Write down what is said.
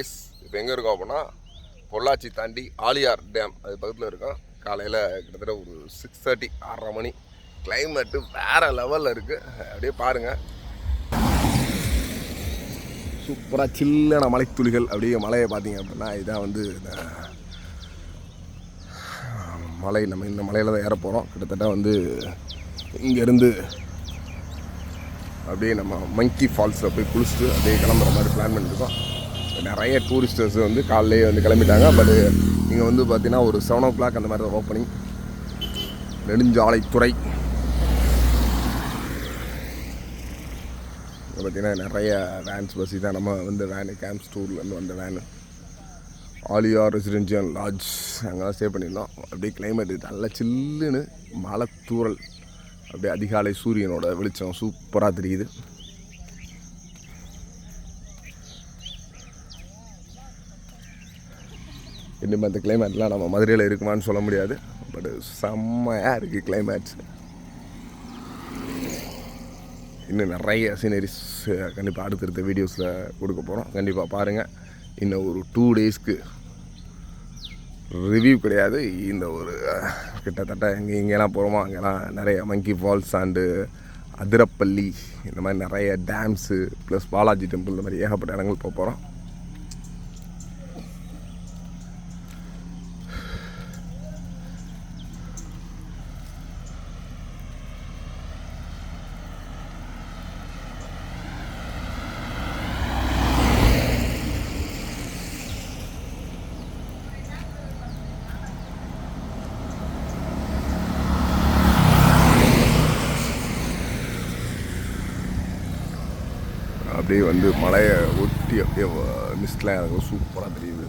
இப்போ எங்கே இருக்கோம் அப்படின்னா பொள்ளாச்சி தாண்டி ஆலியார் டேம் அது பக்கத்தில் இருக்கோம். காலையில் கிட்டத்தட்ட ஒரு 6:30 6:30 மணி. கிளைமேட்டு வேறு லெவலில் இருக்குது. அப்படியே பாருங்கள், சூப்பராக சில்லான மலைத்துளிகள். அப்படியே மலையை பார்த்தீங்க அப்படின்னா இதான் வந்து மலை. நம்ம இந்த மலையில் தான் ஏற போகிறோம். கிட்டத்தட்ட வந்து இங்கேருந்து அப்படியே நம்ம மங்கி ஃபால்ஸில் போய் குளிச்சுட்டு அப்படியே கிளம்புற மாதிரி பிளான் பண்ணியிருக்கோம். நிறைய டூரிஸ்டர்ஸ் வந்து காலையிலேயே வந்து கிளம்பிட்டாங்க. பட் இங்கே வந்து பார்த்திங்கன்னா ஒரு 7 o'clock அந்த மாதிரி தான் ஓப்பனிங். நெடுஞ்சாலைத்துறை இங்கே பார்த்திங்கன்னா நிறைய வேன்ஸ் பஸ் தான். நம்ம வந்து வேனு கேம்ப்ஸ் டூர்லேருந்து வந்த வேனு. ஆலியார் ரெசிடென்ஷியல் லாட்ஜ் அங்கே தான் ஸ்டே பண்ணியிருந்தோம். அப்படியே கிளைமேட் நல்லா சில்லுன்னு மலை தூறல். அப்படியே அதிகாலை சூரியனோட வெளிச்சம் சூப்பராக தெரியுது. இன்னும் அந்த கிளைமேட்லாம் நம்ம மதுரையில் இருக்குமான்னு சொல்ல முடியாது. பட் செம்மையாக இருக்குது கிளைமேட்ஸ். இன்னும் நிறைய சீனரிஸ் கண்டிப்பாக அடுத்தடுத்த வீடியோஸில் கொடுக்க போகிறோம். கண்டிப்பாக பாருங்கள். இன்னும் ஒரு 2 daysக்கு ரிவ்யூ கிடையாது. இந்த ஒரு கிட்டத்தட்ட இங்கெல்லாம் போகிறோமோ அங்கெல்லாம் நிறைய மங்கி ஃபால்ஸ் அண்டு அதிரப்பள்ளி இந்த மாதிரி நிறைய டேம்ஸு ப்ளஸ் பாலாஜி டெம்பிள் இந்த மாதிரி ஏகப்பட்ட இடங்கள் போக போகிறோம். அப்படியே வந்து மலையை ஒட்டி அப்படியே மிஸ்ட்லாம் எனக்கு சூப்பராக தெரியுது.